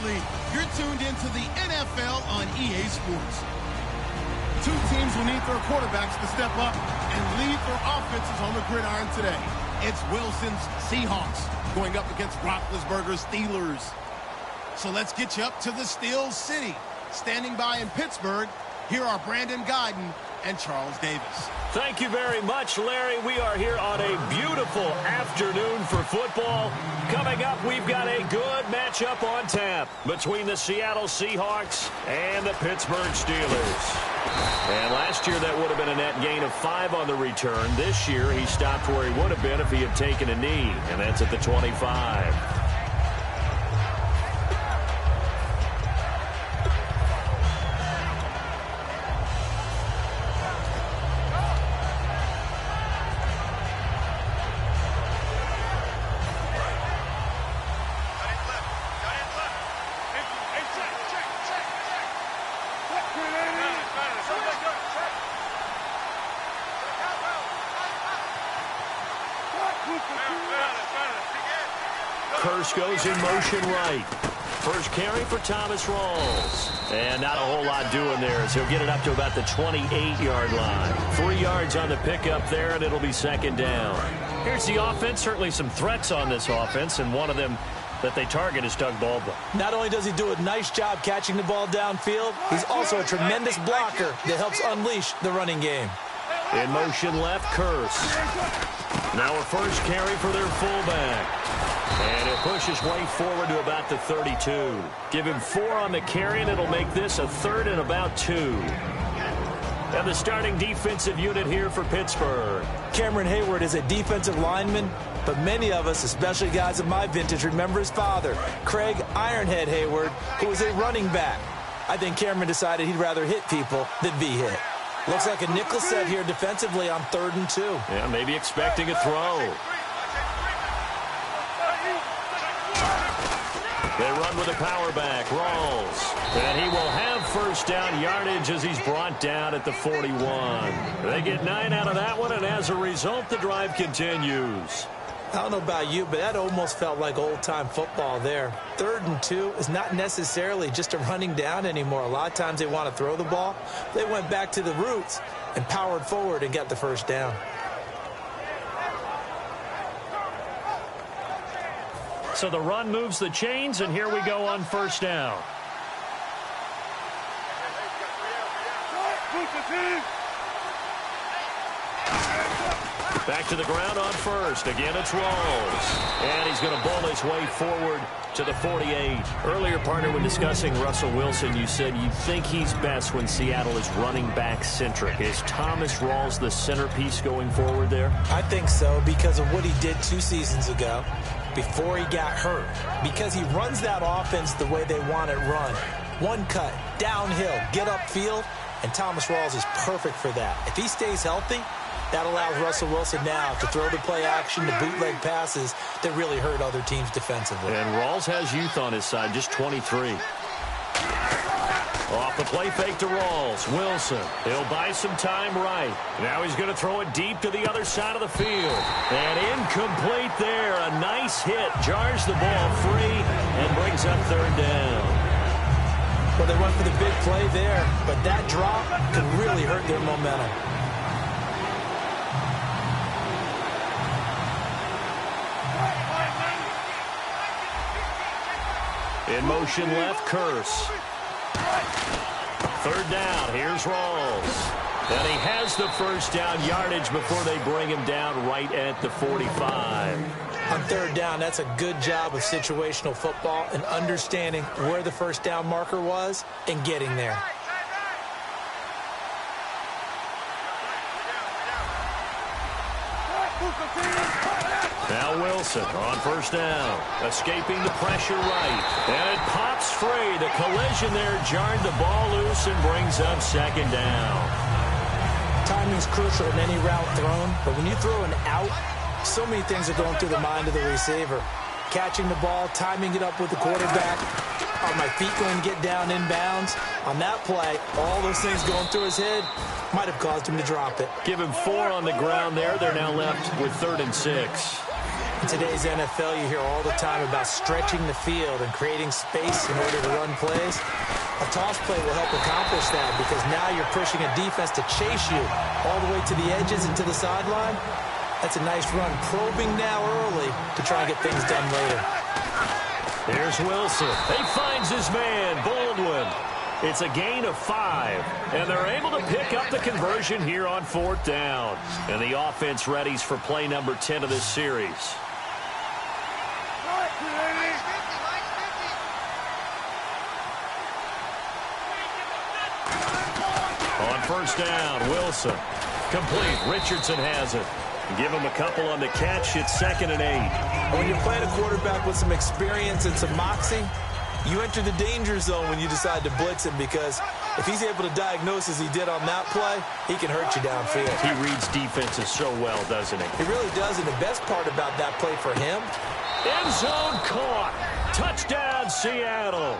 Absolutely. You're tuned into the NFL on EA Sports. Two teams will need their quarterbacks to step up and lead their offenses on the gridiron today. It's Wilson's Seahawks going up against Roethlisberger's Steelers. So let's get you up to the Steel City. Standing by in Pittsburgh, here are Brandon Guyton and Charles Davis. Thank you very much, Larry. We are here on a beautiful afternoon for football. Coming up, we've got a good matchup on tap between the Seattle Seahawks and the Pittsburgh Steelers. And last year, that would have been a net gain of 5 on the return. This year, he stopped where he would have been if he had taken a knee, and that's at the 25. Goes in motion right. First carry for Thomas Rawls. And not a whole lot doing there as he'll get it up to about the 28-yard line. 3 yards on the pickup there, and it'll be second down. Here's the offense. Certainly some threats on this offense, and one of them that they target is Doug Baldwin. Not only does he do a nice job catching the ball downfield, he's also a tremendous blocker that helps unleash the running game. In motion left, Curse. Now a first carry for their fullback. And he'll push his way forward to about the 32. Give him 4 on the carry, and it'll make this a third and about 2. And the starting defensive unit here for Pittsburgh. Cameron Hayward is a defensive lineman, but many of us, especially guys of my vintage, remember his father, Craig Ironhead Hayward, who was a running back. I think Cameron decided he'd rather hit people than be hit. Looks like a nickel set here defensively on 3rd and 2. Yeah, maybe expecting a throw. They run with a power back, Rawls. And he will have first down yardage as he's brought down at the 41. They get 9 out of that one, and as a result, the drive continues. I don't know about you, but that almost felt like old-time football there. 3rd and 2 is not necessarily just a running down anymore. A lot of times they want to throw the ball. They went back to the roots and powered forward and got the first down. So the run moves the chains, and here we go on first down. Back to the ground on first. Again, it's Rawls. And he's going to bowl his way forward to the 48. Earlier, partner, when discussing Russell Wilson, you said you think he's best when Seattle is running back-centric. Is Thomas Rawls the centerpiece going forward there? I think so because of what he did 2 seasons ago before he got hurt. Because he runs that offense the way they want it run. One cut, downhill, get upfield, and Thomas Rawls is perfect for that. If he stays healthy, that allows Russell Wilson now to throw the play action, the bootleg passes that really hurt other teams defensively. And Rawls has youth on his side, just 23. Off the play fake to Rawls. Wilson, he'll buy some time right. Now he's going to throw it deep to the other side of the field. And incomplete there. A nice hit. Jars the ball free and brings up 3rd down. Well, they went for the big play there, but that drop could really hurt their momentum. In motion left, Curse. 3rd down, here's Rawls. And he has the first down yardage before they bring him down right at the 45. On 3rd down, that's a good job of situational football and understanding where the first down marker was and getting there. Now Wilson on first down, escaping the pressure right, and it pops free. The collision there jarred the ball loose and brings up 2nd down. Timing's crucial in any route thrown, but when you throw an out, so many things are going through the mind of the receiver. Catching the ball, timing it up with the quarterback. Are my feet going to get down inbounds? On that play, all those things going through his head might have caused him to drop it. Give him 4 on the ground there. They're now left with 3rd and 6. In today's NFL, you hear all the time about stretching the field and creating space in order to run plays. A toss play will help accomplish that because now you're pushing a defense to chase you all the way to the edges and to the sideline. That's a nice run, probing now early to try and get things done later. Here's Wilson. He finds his man, Baldwin. It's a gain of 5, and they're able to pick up the conversion here on 4th down. And the offense readies for play number 10 of this series. On 1st down, Wilson. Complete. Richardson has it. Give him a couple on the catch. It's 2nd and 8. When you're playing a quarterback with some experience and some moxie, you enter the danger zone when you decide to blitz him, because if he's able to diagnose as he did on that play, he can hurt you downfield. He reads defenses so well, doesn't he? He really does, and the best part about that play for him, end zone caught. Touchdown, Seattle.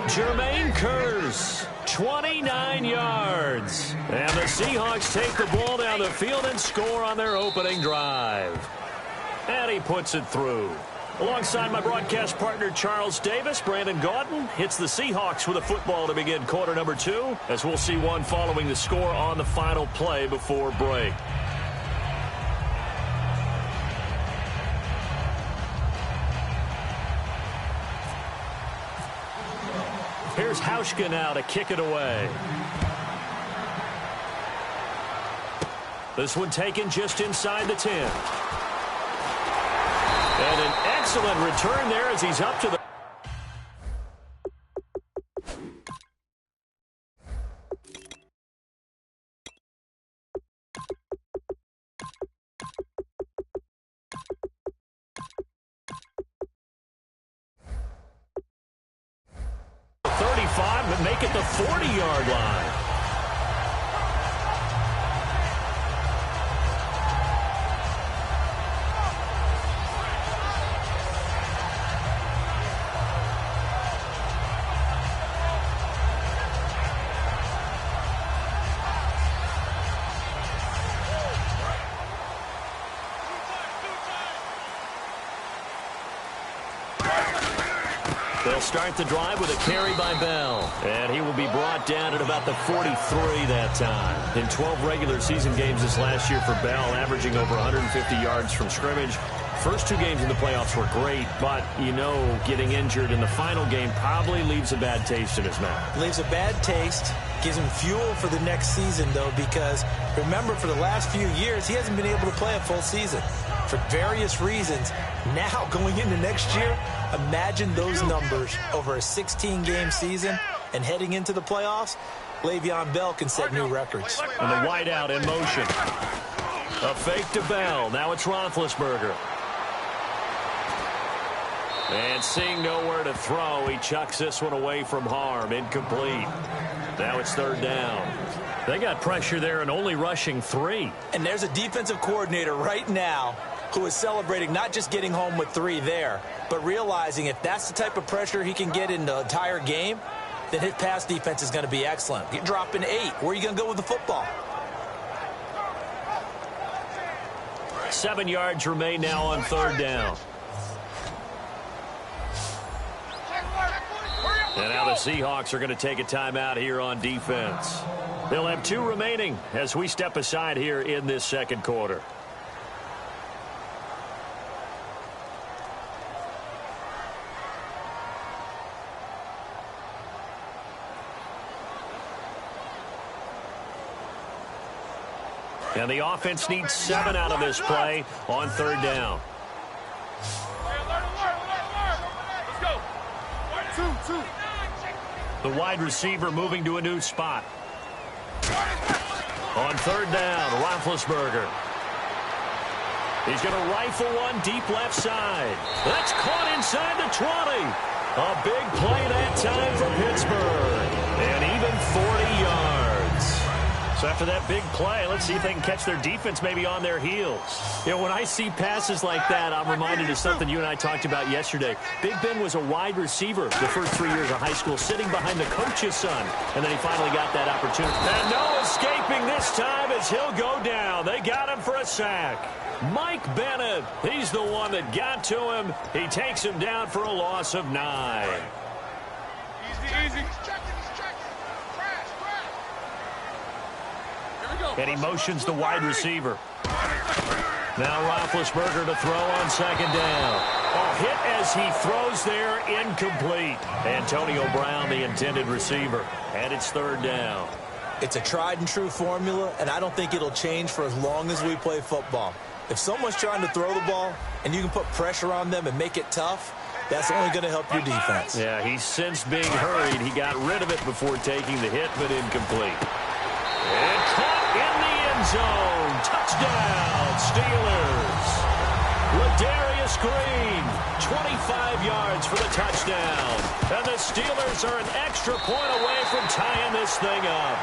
Jermaine Kearse, 29 yards. And the Seahawks take the ball down the field and score on their opening drive. And he puts it through. Alongside my broadcast partner, Charles Davis, Brandon Gaudin hits the Seahawks with a football to begin quarter number 2, as we'll see one following the score on the final play before break. Here's Hauschka now to kick it away. This one taken just inside the 10. And an excellent return there as he's up to the... but make it the 40-yard line. They'll start the drive with a carry by Bell. And he will be brought down at about the 43 that time. In 12 regular season games this last year for Bell, averaging over 150 yards from scrimmage. First 2 games in the playoffs were great, but, you know, getting injured in the final game probably leaves a bad taste in his mouth. Leaves a bad taste. Gives him fuel for the next season, though, because remember, for the last few years, he hasn't been able to play a full season for various reasons. Now, going into next year, imagine those numbers over a 16-game season and heading into the playoffs. Le'Veon Bell can set new records. And the wideout in motion. A fake to Bell. Now it's Roethlisberger. And seeing nowhere to throw, he chucks this one away from harm. Incomplete. Now it's 3rd down. They got pressure there and only rushing 3. And there's a defensive coordinator right now who is celebrating not just getting home with 3 there, but realizing if that's the type of pressure he can get in the entire game, then his pass defense is going to be excellent. You're dropping 8. Where are you going to go with the football? 7 yards remain now on 3rd down. And now the Seahawks are going to take a timeout here on defense. They'll have 2 remaining as we step aside here in this 2nd quarter. And the offense needs 7 out of this play on 3rd down. The wide receiver moving to a new spot. On 3rd down, Roethlisberger. He's going to rifle one deep left side. That's caught inside the 20. A big play that time for Pittsburgh. And even 40 yards. So after that big play, let's see if they can catch their defense maybe on their heels. You know, when I see passes like that, I'm reminded of something you and I talked about yesterday. Big Ben was a wide receiver the first 3 years of high school, sitting behind the coach's son. And then he finally got that opportunity. And no escaping this time as he'll go down. They got him for a sack. Mike Bennett, he's the one that got to him. He takes him down for a loss of 9. Easy. And he motions the wide receiver. Now Roethlisberger to throw on second down. A hit as he throws there, incomplete. Antonio Brown, the intended receiver. And it's third down. It's a tried and true formula, and I don't think it'll change for as long as we play football. If someone's trying to throw the ball and you can put pressure on them and make it tough, that's only going to help your defense. Yeah, he's since being hurried. He got rid of it before taking the hit, but incomplete. And caught in the end zone. Touchdown, Steelers. Ladarius Green, 25 yards for the touchdown. And the Steelers are an extra point away from tying this thing up.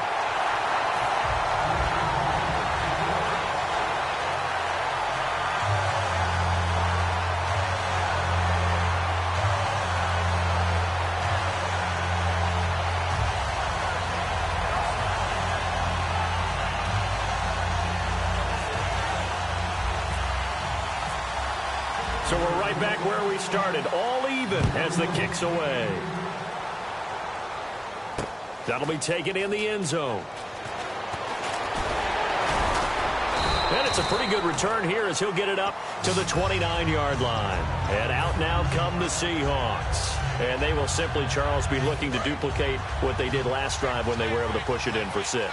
So we're right back where we started, all even as the kick's away. That'll be taken in the end zone. And it's a pretty good return here as he'll get it up to the 29-yard line. And out now come the Seahawks. And they will simply, Charles, be looking to duplicate what they did last drive when they were able to push it in for 6.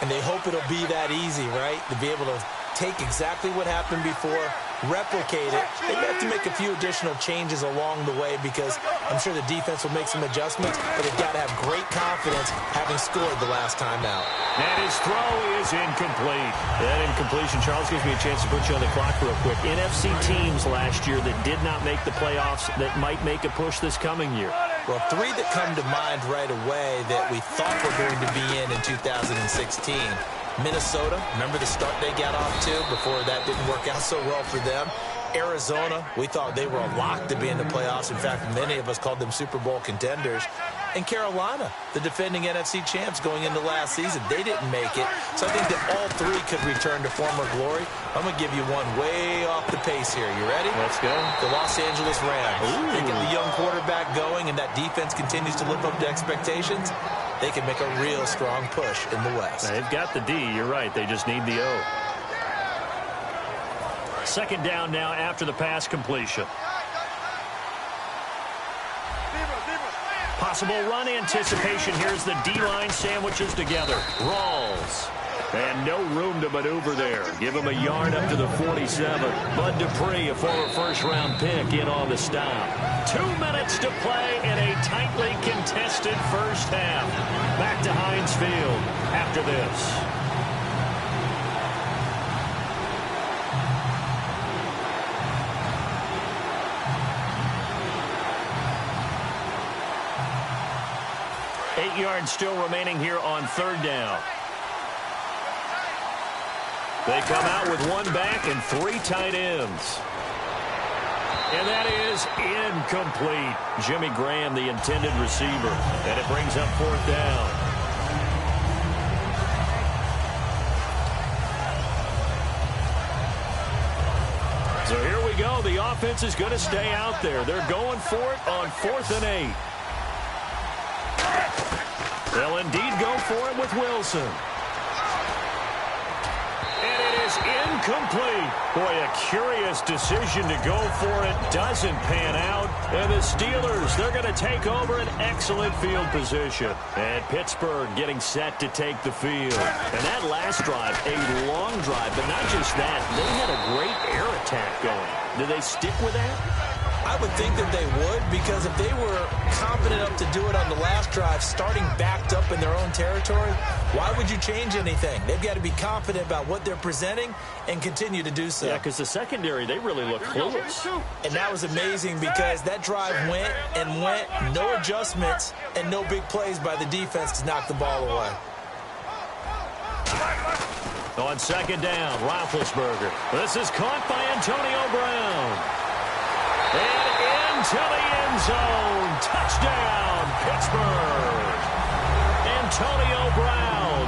And they hope it'll be that easy, right? To be able to take exactly what happened before, replicate it. They may have to make a few additional changes along the way because I'm sure the defense will make some adjustments, but they've got to have great confidence having scored the last time out. And his throw is incomplete. That incompletion, Charles, gives me a chance to put you on the clock real quick. NFC teams last year that did not make the playoffs that might make a push this coming year. Well, 3 that come to mind right away that we thought were going to be in 2016. Minnesota, remember the start they got off to before that didn't work out so well for them. Arizona, we thought they were a lock to be in the playoffs. In fact, many of us called them Super Bowl contenders. And Carolina, the defending NFC champs going into last season, they didn't make it. So I think that all 3 could return to former glory. I'm going to give you one way off the pace here. You ready? Let's go. The Los Angeles Rams. Ooh. They get the young quarterback going, and that defense continues to live up to expectations. They can make a real strong push in the West. They've got the D. You're right. They just need the O. Second down now after the pass completion. Possible run anticipation. Here's the D-line sandwiches together. Rawls. And no room to maneuver there. Give him a yard up to the 47. Bud Dupree, a former first-round pick, in on the stop. 2 minutes to play in a tightly contested first half. Back to Heinz Field after this. Eight yards still remaining here on third down. They come out with 1 back and 3 tight ends. And that is incomplete. Jimmy Graham, the intended receiver. And it brings up 4th down. So here we go. The offense is going to stay out there. They're going for it on 4th and 8. They'll indeed go for it with Wilson. And it is incomplete. Boy, a curious decision to go for it. Doesn't pan out. And the Steelers, they're going to take over an excellent field position. And Pittsburgh getting set to take the field. And that last drive, a long drive, but not just that. They had a great air attack going. Did they stick with that? I would think that they would, because if they were confident enough to do it on the last drive, starting backed up in their own territory, why would you change anything? They've got to be confident about what they're presenting and continue to do so. Yeah, because the secondary, they really look clueless. And that was amazing because that drive went and went, no adjustments, and no big plays by the defense to knock the ball away. On second down, Roethlisberger. This is caught by Antonio Brown. And into the end zone. Touchdown, Pittsburgh. Antonio Brown,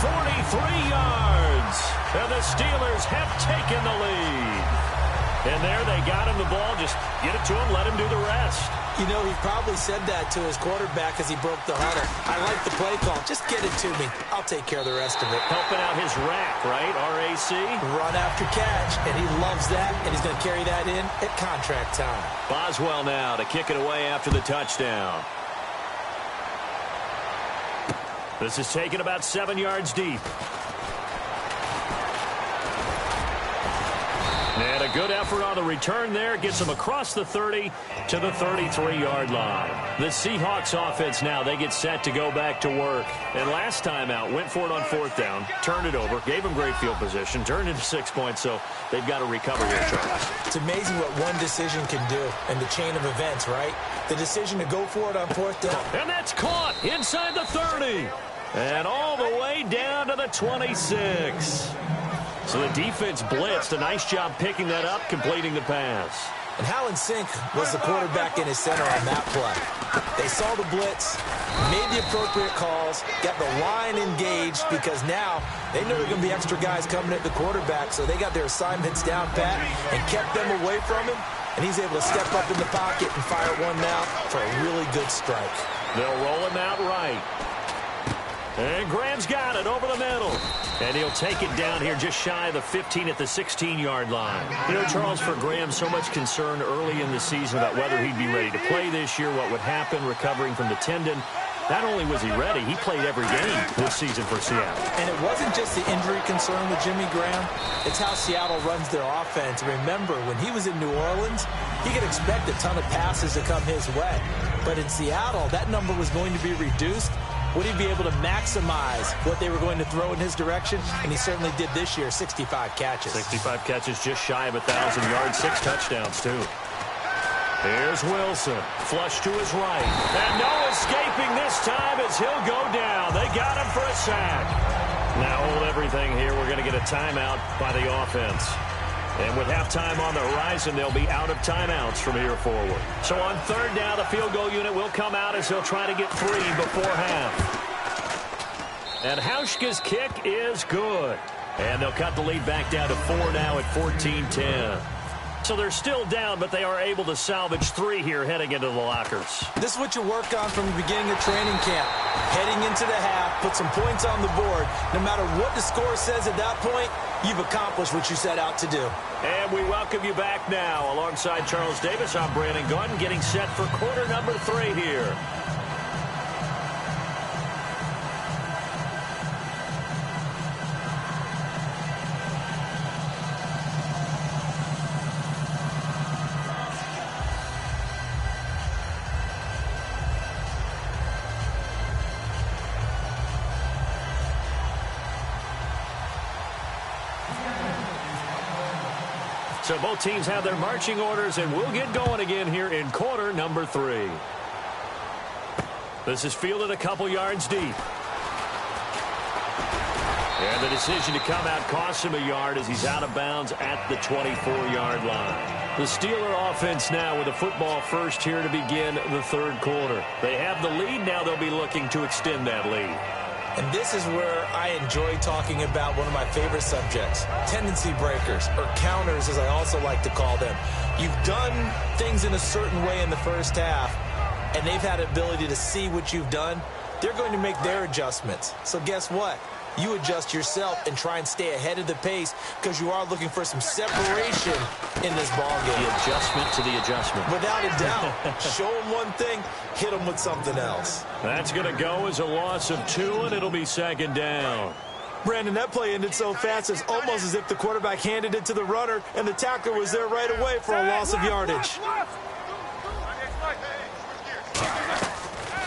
43 yards. And the Steelers have taken the lead. And there they got him the ball. Just get it to him, let him do the rest. You know, he probably said that to his quarterback as he broke the huddle. I like the play call. Just get it to me. I'll take care of the rest of it. Helping out his rack, right? RAC. Run after catch, and he loves that, and he's going to carry that in at contract time. Boswell now to kick it away after the touchdown. This is taken about 7 yards deep. And a good effort on the return there. Gets them across the 30 to the 33-yard line. The Seahawks offense now, they get set to go back to work. And last time out, went for it on 4th down, turned it over, gave them great field position, turned into 6 points, so they've got to recover here, Charles. It's amazing what one decision can do in the chain of events, right? The decision to go for it on 4th down. And that's caught inside the 30. And all the way down to the 26. So the defense blitzed. A nice job picking that up, completing the pass. And how in sync was the quarterback in his center on that play? They saw the blitz, made the appropriate calls, got the line engaged because now they know there are going to be extra guys coming at the quarterback, so they got their assignments down pat and kept them away from him, and he's able to step up in the pocket and fire one out for a really good strike. They'll roll him out right. And Graham's got it over the middle. And he'll take it down here just shy of the 15 at the 16-yard line. You know, Charles, for Graham, so much concern early in the season about whether he'd be ready to play this year, what would happen recovering from the tendon. Not only was he ready, he played every game this season for Seattle. And it wasn't just the injury concern with Jimmy Graham. It's how Seattle runs their offense. Remember, when he was in New Orleans, he could expect a ton of passes to come his way. But in Seattle, that number was going to be reduced. Would he be able to maximize what they were going to throw in his direction? And he certainly did this year, 65 catches. 65 catches, just shy of 1,000 yards, 6 touchdowns, too. Here's Wilson, flush to his right. And no escaping this time as he'll go down. They got him for a sack. Now hold everything here. We're going to get a timeout by the offense. And with halftime on the horizon, they'll be out of timeouts from here forward. So on 3rd down, the field goal unit will come out as he'll try to get 3 before half. And Hauschka's kick is good. And they'll cut the lead back down to 4 now at 14-10. So they're still down, but they are able to salvage 3 here heading into the lockers. This is what you work on from the beginning of training camp. Heading into the half, put some points on the board. No matter what the score says at that point, you've accomplished what you set out to do. And we welcome you back now. Alongside Charles Davis, I'm Brandon Gaudin, getting set for quarter number 3 here. So both teams have their marching orders, and we'll get going again here in quarter number 3. This is fielded a couple yards deep. And the decision to come out costs him a yard as he's out of bounds at the 24-yard line. The Steeler offense now with the football first here to begin the 3rd quarter. They have the lead. Now they'll be looking to extend that lead. And this is where I enjoy talking about one of my favorite subjects, tendency breakers, or counters as I also like to call them. You've done things in a certain way in the first half, and they've had the ability to see what you've done. They're going to make their adjustments. So guess what? You adjust yourself and try and stay ahead of the pace because you are looking for some separation in this ball game. The adjustment to the adjustment. Without a doubt. Show them one thing, hit them with something else. That's going to go as a loss of 2, and it'll be 2nd down. Brandon, that play ended so fast, it's almost as if the quarterback handed it to the runner, and the tackler was there right away for a loss of yardage.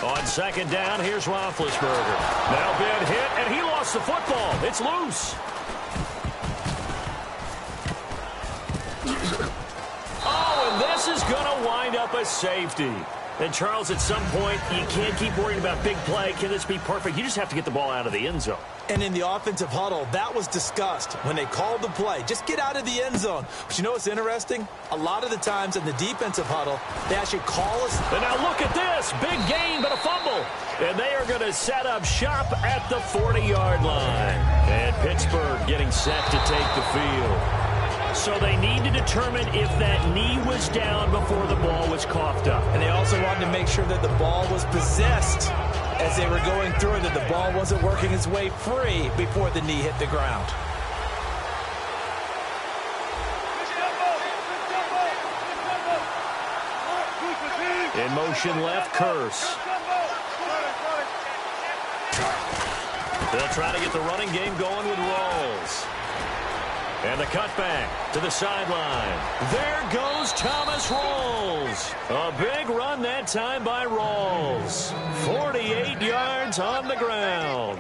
On 2nd down, here's Roethlisberger. Now been hit, and he lost the football. It's loose. Oh, and this is going to wind up a safety. And, Charles, at some point, you can't keep worrying about big play. Can this be perfect? You just have to get the ball out of the end zone. And in the offensive huddle, that was discussed when they called the play. Just get out of the end zone. But you know what's interesting? A lot of the times in the defensive huddle, they actually call us. And now look at this. Big gain, but a fumble. And they are going to set up shop at the 40-yard line. And Pittsburgh getting set to take the field. So they need to determine if that knee was down before the ball was coughed up. And they also wanted to make sure that the ball was possessed as they were going through it, that the ball wasn't working its way free before the knee hit the ground. In motion left, Curse. They'll try to get the running game going with Rawls. And the cutback to the sideline. There goes Thomas Rawls. A big run that time by Rawls. 48 yards on the ground.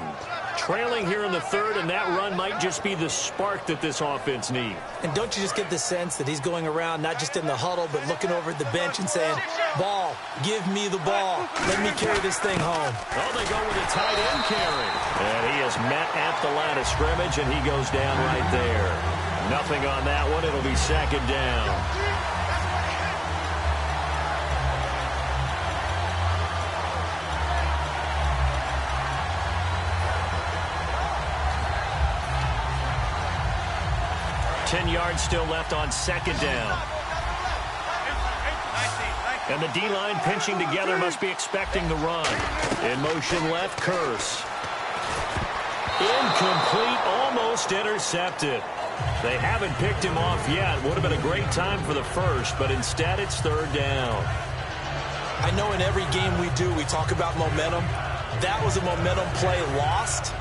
Trailing here in the third, and that run might just be the spark that this offense needs. And don't you just get the sense that he's going around, not just in the huddle, but looking over at the bench and saying, ball, give me the ball. Let me carry this thing home. Oh, they go with a tight end carry. And he is met at the line of scrimmage, and he goes down right there. Nothing on that one. It'll be second down. Yards still left on second down. And the D-line pinching together must be expecting the run. In motion left, Curse. Incomplete, almost intercepted. They haven't picked him off yet. Would have been a great time for the first, but instead it's third down. I know in every game we do, we talk about momentum. That was a momentum play lost.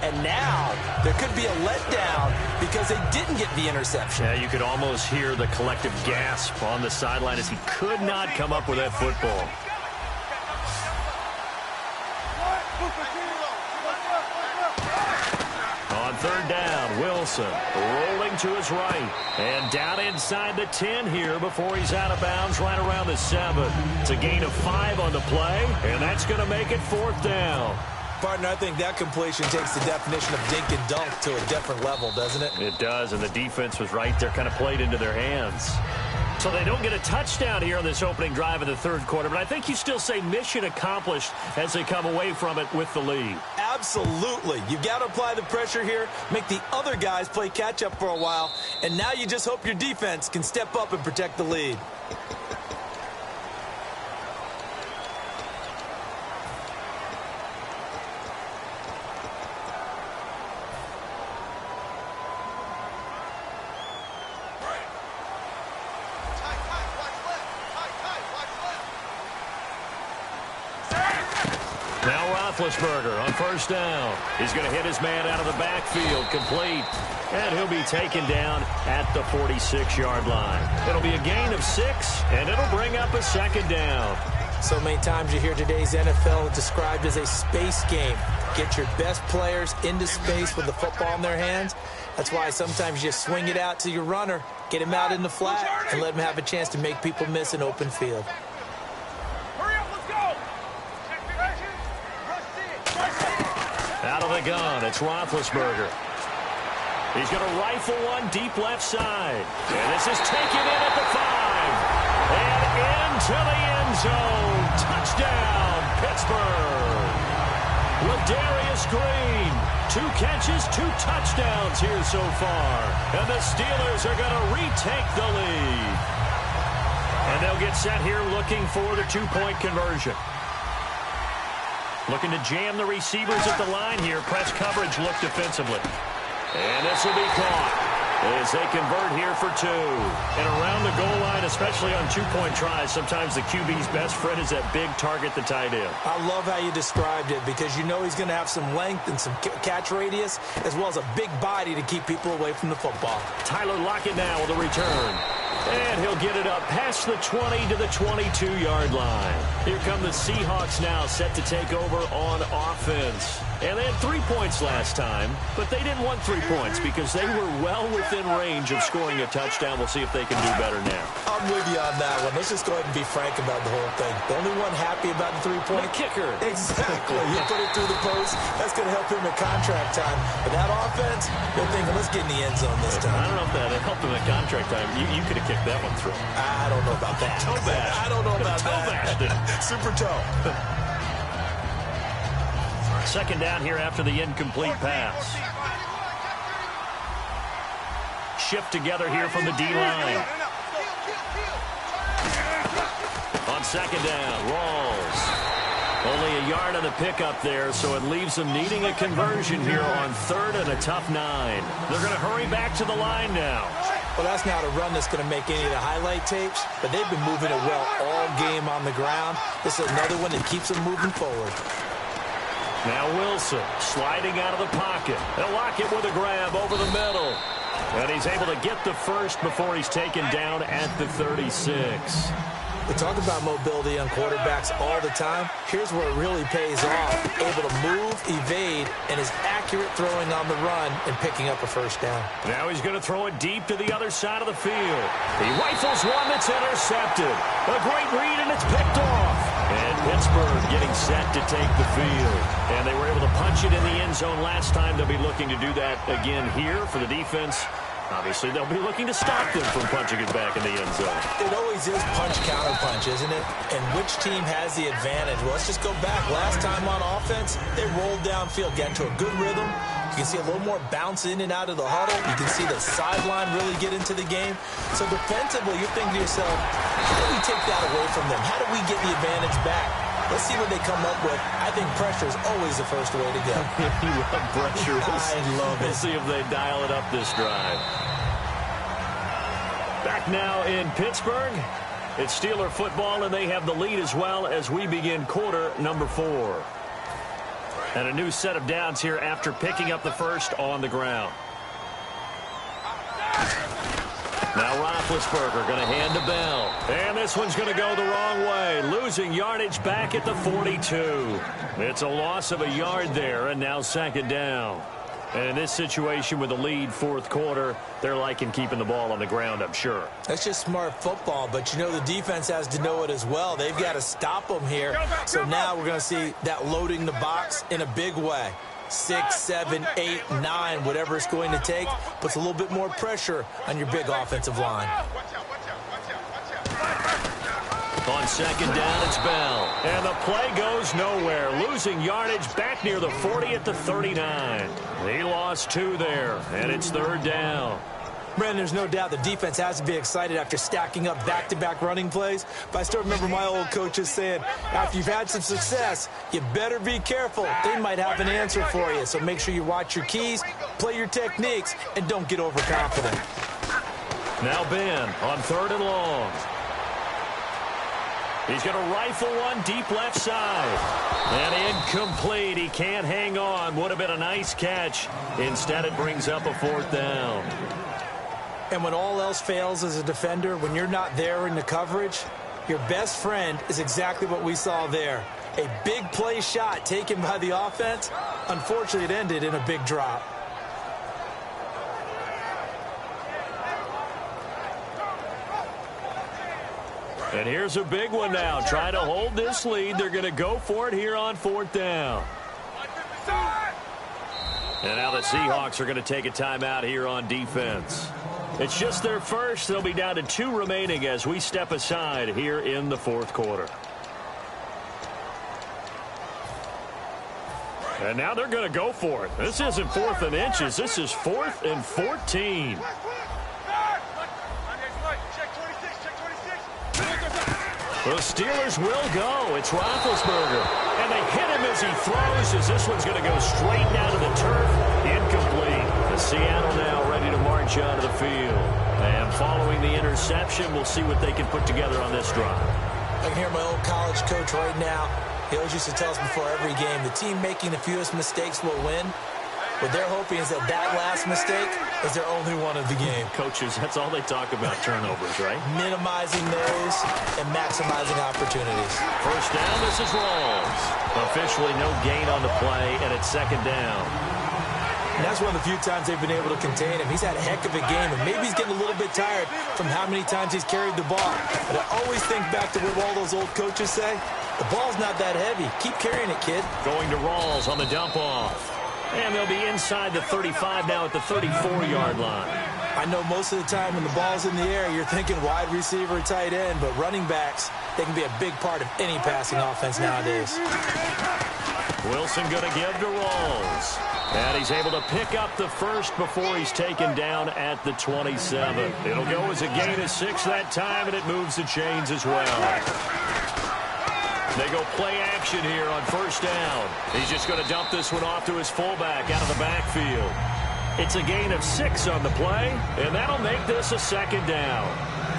And now there could be a letdown because they didn't get the interception. Yeah, you could almost hear the collective gasp on the sideline as he could not come up with that football. On third down, Wilson rolling to his right. And down inside the 10 here before he's out of bounds right around the 7. It's a gain of 5 on the play, and that's going to make it fourth down. Partner, I think that completion takes the definition of dink and dunk to a different level, doesn't it? It does, and the defense was right there, kind of played into their hands. So they don't get a touchdown here on this opening drive in the third quarter, but I think you still say mission accomplished as they come away from it with the lead. Absolutely. You've got to apply the pressure here, make the other guys play catch-up for a while, and now you just hope your defense can step up and protect the lead. Roethlisberger on first down. He's going to hit his man out of the backfield, complete. And he'll be taken down at the 46-yard line. It'll be a gain of 6, and it'll bring up a second down. So many times you hear today's NFL described as a space game. Get your best players into space with the football in their hands. That's why sometimes you just swing it out to your runner, get him out in the flat, and let him have a chance to make people miss an open field. Out of the gun, it's Roethlisberger. He's going to rifle one deep left side. And this is taken in at the 5. And into the end zone. Touchdown, Pittsburgh. Ladarius Green. 2 catches, 2 touchdowns here so far. And the Steelers are going to retake the lead. And they'll get set here looking for the 2-point conversion. Looking to jam the receivers at the line here. Press coverage look defensively. And this will be caught as they convert here for 2. And around the goal line, especially on 2-point tries, sometimes the QB's best friend is that big target, the tight end. I love how you described it because you know he's going to have some length and some catch radius as well as a big body to keep people away from the football. Tyler Lockett now with a return. And he'll get it up past the 20 to the 22-yard line. Here come the Seahawks now, set to take over on offense. And they had 3 points last time, but they didn't want 3 points because they were well within range of scoring a touchdown. We'll see if they can do better now. I'm with you on that one. Let's just go ahead and be frank about the whole thing. The only one happy about the 3-point kicker. Exactly. You put it through the post. That's going to help him at contract time. But that offense, they're thinking, let's get in the end zone this time. I don't know if that helped him at contract time. You could have kicked that one through. I don't know about that. Toe bash. I don't know about that. Super toe. Second down here after the incomplete pass. Shift together here from the D-line. On second down, Rawls. Only a yard on the pickup there, so it leaves them needing a conversion here on 3rd and a tough 9. They're going to hurry back to the line now. Well, that's not a run that's going to make any of the highlight tapes, but they've been moving it well all game on the ground. This is another one that keeps them moving forward. Now Wilson sliding out of the pocket. They'll lock it with a grab over the middle. And he's able to get the first before he's taken down at the 36. We talk about mobility on quarterbacks all the time. Here's where it really pays off. Able to move, evade, and is accurate throwing on the run and picking up a first down. Now he's going to throw it deep to the other side of the field. He rifles one that's intercepted. A great read, and it's picked off. And Pittsburgh getting set to take the field. And they were able to punch it in the end zone last time. They'll be looking to do that again here for the defense. Obviously, they'll be looking to stop them from punching it back in the end zone. It always is punch-counter-punch, isn't it? And which team has the advantage? Well, let's just go back. Last time on offense, they rolled downfield, got into a good rhythm. You can see a little more bounce in and out of the huddle. You can see the sideline really get into the game. So defensively, you're thinking to yourself, how do we take that away from them? How do we get the advantage back? Let's see what they come up with. I think pressure is always the first way to go. You love pressure. I love it. We'll see if they dial it up this drive. Back now in Pittsburgh. It's Steeler football, and they have the lead as well as we begin quarter number 4. And a new set of downs here after picking up the first on the ground. Now Roethlisberger going to hand to Bell. And this one's going to go the wrong way. Losing yardage back at the 42. It's a loss of a yard there, and now second down. And in this situation with the lead, fourth quarter, they're liking keeping the ball on the ground, I'm sure. That's just smart football, but you know the defense has to know it as well. They've got to stop them here. So now we're going to see that loading the box in a big way. 6, 7, 8, 9, whatever it's going to take, puts a little bit more pressure on your big offensive line. On second down, it's Bell. And the play goes nowhere. Losing yardage back near the 40 at the 39. He lost 2 there, and it's third down. Brandon, there's no doubt the defense has to be excited after stacking up back-to-back running plays. But I still remember my old coaches saying, after you've had some success, you better be careful. They might have an answer for you. So make sure you watch your keys, play your techniques, and don't get overconfident. Now Ben on 3rd and long. He's going to rifle one deep left side. And incomplete. He can't hang on. Would have been a nice catch. Instead, it brings up a 4th down. And when all else fails as a defender, when you're not there in the coverage, your best friend is exactly what we saw there. A big play shot taken by the offense. Unfortunately, it ended in a big drop. And here's a big one now. Trying to hold this lead. They're going to go for it here on 4th down. And now the Seahawks are going to take a timeout here on defense. It's just their first. They'll be down to 2 remaining as we step aside here in the 4th quarter. And now they're going to go for it. This isn't 4th and inches. This is 4th and 14. The Steelers will go. It's Roethlisberger. And they hit him as he throws, as this one's going to go straight down to the turf. Incomplete. The Seattle now ready to march out of the field. And following the interception, we'll see what they can put together on this drive. I can hear my old college coach right now. He always used to tell us before every game, the team making the fewest mistakes will win. What they're hoping is that last mistake is their only one of the game. Coaches, that's all they talk about, turnovers, right? Minimizing those and maximizing opportunities. First down, this is Rawls. Officially no gain on the play, and it's second down. And that's one of the few times they've been able to contain him. He's had a heck of a game, and maybe he's getting a little bit tired from how many times he's carried the ball. But I always think back to what all those old coaches say. The ball's not that heavy. Keep carrying it, kid. Going to Rawls on the dump-off. And they'll be inside the 35 now at the 34-yard line. I know most of the time when the ball's in the air, you're thinking wide receiver, tight end, but running backs, they can be a big part of any passing offense nowadays. Wilson going to give to Rawls. And he's able to pick up the first before he's taken down at the 27. It'll go as a gain of 6 that time, and it moves the chains as well. They go play action here on first down. He's just going to dump this one off to his fullback out of the backfield. It's a gain of 6 on the play, and that'll make this a second down.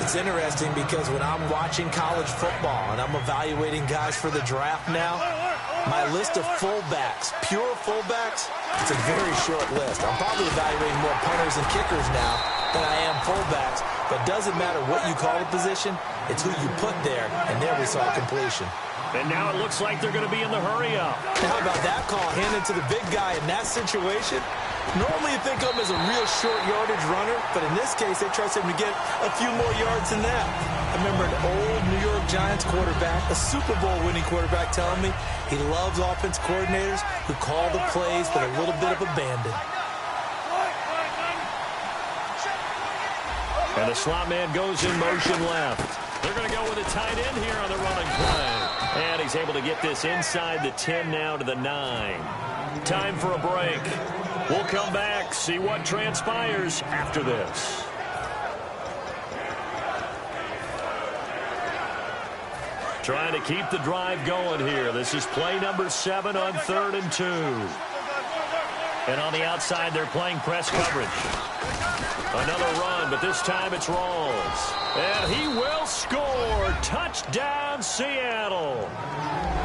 It's interesting because when I'm watching college football and I'm evaluating guys for the draft now, my list of fullbacks, pure fullbacks, it's a very short list. I'm probably evaluating more punters and kickers now than I am fullbacks, but it doesn't matter what you call the position, it's who you put there, and there we saw completion. And now it looks like they're going to be in the hurry-up. How about that call handed to the big guy in that situation? Normally you think of him as a real short yardage runner, but in this case they trust him to get a few more yards than that. I remember an old New York Giants quarterback, a Super Bowl winning quarterback, telling me he loves offense coordinators who call the plays with a little bit of abandon. And the slot man goes in motion left. They're going to go with a tight end here on the running play. And he's able to get this inside the 10 now to the 9. Time for a break. We'll come back, see what transpires after this. Trying to keep the drive going here. This is play number 7 on 3rd and 2. And on the outside, they're playing press coverage. Another run, but this time it's Rawls. And he will score. Touchdown, Seattle.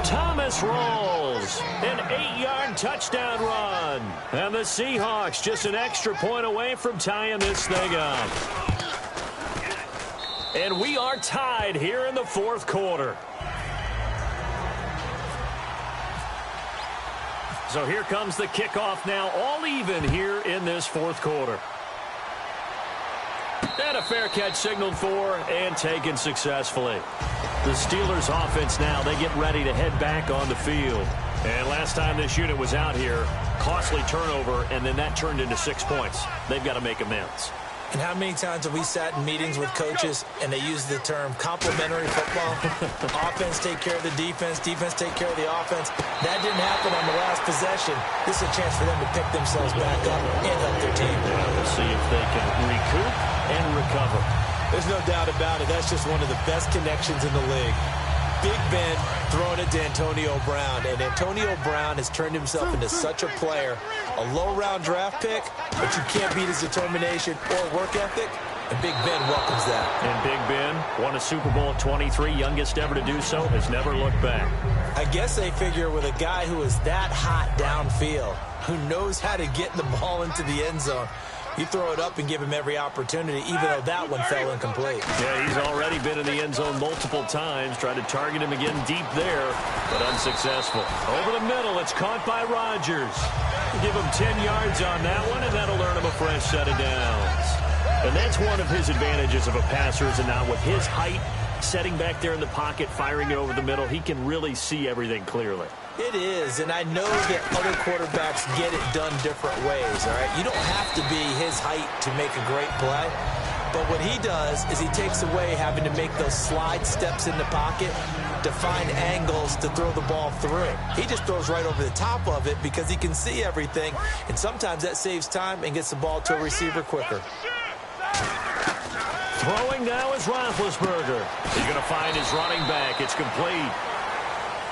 Thomas Rawls, an 8-yard touchdown run. And the Seahawks just an extra point away from tying this thing up. And we are tied here in the 4th quarter. So here comes the kickoff now, all even here in this 4th quarter. And a fair catch signaled for and taken successfully. The Steelers offense now, they get ready to head back on the field. And last time this unit was out here, costly turnover, and then that turned into 6 points. They've got to make amends. And how many times have we sat in meetings with coaches and they use the term complementary football? Offense take care of the defense, defense take care of the offense. That didn't happen on the last possession. This is a chance for them to pick themselves back up and help their team. Yeah, we'll see if they can recoup and recover. There's no doubt about it. That's just one of the best connections in the league. Big Ben throwing it to Antonio Brown, and Antonio Brown has turned himself into such a player. A low-round draft pick, but you can't beat his determination or work ethic, and Big Ben welcomes that. And Big Ben won a Super Bowl at 23, youngest ever to do so, has never looked back. I guess they figure with a guy who is that hot downfield, who knows how to get the ball into the end zone, you throw it up and give him every opportunity, even though that one fell incomplete. Yeah, he's already been in the end zone multiple times, tried to target him again deep there, but unsuccessful. Over the middle, it's caught by Rodgers. Give him 10 yards on that one, and that'll earn him a fresh set of downs. And that's one of his advantages of a passer, is now with his height, setting back there in the pocket, firing it over the middle, he can really see everything clearly. It is, and I know that other quarterbacks get it done different ways, all right? You don't have to be his height to make a great play, but what he does is he takes away having to make those slide steps in the pocket to find angles to throw the ball through. He just throws right over the top of it because he can see everything, and sometimes that saves time and gets the ball to a receiver quicker. Throwing now is Roethlisberger. He's going to find his running back. It's complete.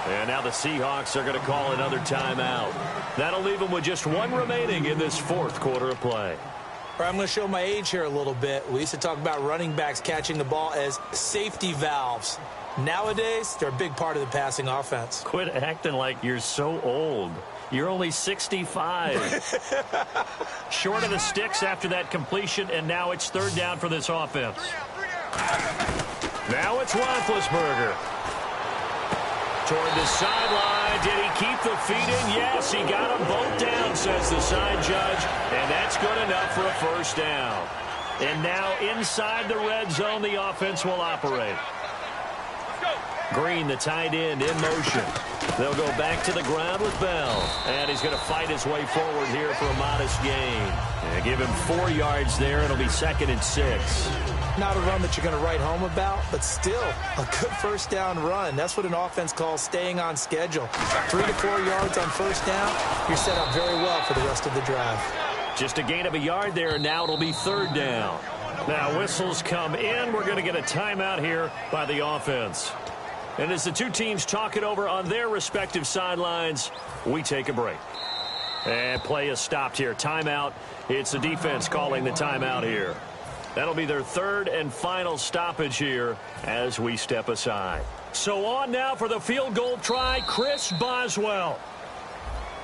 And now the Seahawks are going to call another timeout. That'll leave them with just 1 remaining in this 4th quarter of play. I'm going to show my age here a little bit. We used to talk about running backs catching the ball as safety valves. Nowadays, they're a big part of the passing offense. Quit acting like you're so old. You're only 65. Short of the sticks after that completion, and now it's third down for this offense. Now it's Roethlisberger. Toward the sideline. Did he keep the feet in? Yes, he got them both down, says the side judge. And that's good enough for a first down. And now inside the red zone, the offense will operate. Green, the tight end, in motion. They'll go back to the ground with Bell. And he's going to fight his way forward here for a modest gain. And give him 4 yards there. It'll be 2nd and 6. Not a run that you're going to write home about, but still a good first down run. That's what an offense calls staying on schedule. 3 to 4 yards on first down, you're set up very well for the rest of the drive. Just a gain of a yard there, and now it'll be third down. Now whistles come in. We're going to get a timeout here by the offense. And as the two teams talk it over on their respective sidelines, we take a break. And play is stopped here. Timeout. It's the defense calling the timeout here. That'll be their third and final stoppage here as we step aside. So on now for the field goal try, Chris Boswell.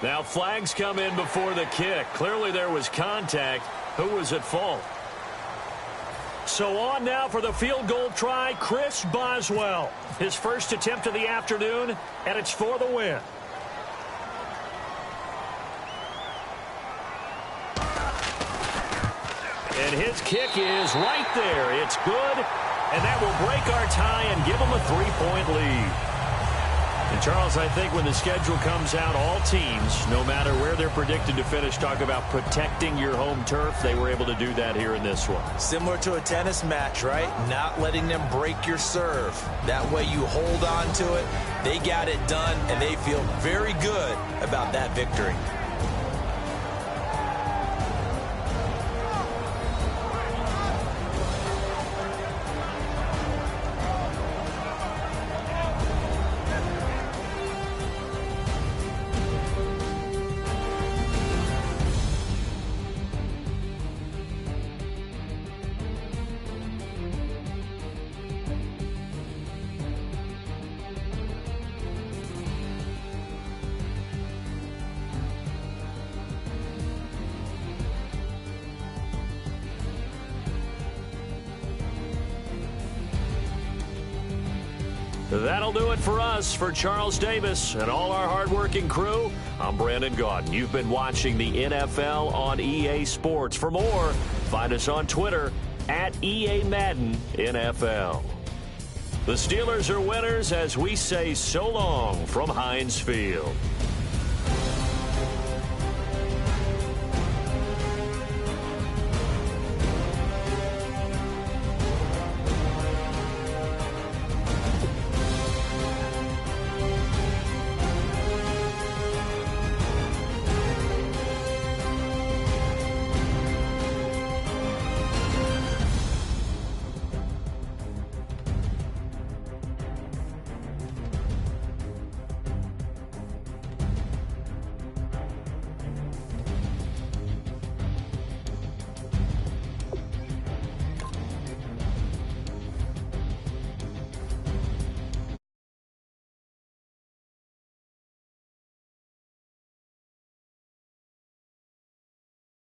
Now flags come in before the kick. Clearly there was contact. Who was at fault? So on now for the field goal try, Chris Boswell. His first attempt of the afternoon, and it's for the win. And his kick is right there. It's good, and that will break our tie and give them a 3-point lead. And, Charles, I think when the schedule comes out, all teams, no matter where they're predicted to finish, talk about protecting your home turf. They were able to do that here in this one. Similar to a tennis match, right? Not letting them break your serve. That way you hold on to it. They got it done, and they feel very good about that victory. That'll do it for us. For Charles Davis and all our hardworking crew, I'm Brandon Gaudin. You've been watching the NFL on EA Sports. For more, find us on Twitter at EA Madden NFL. The Steelers are winners as we say so long from Heinz Field.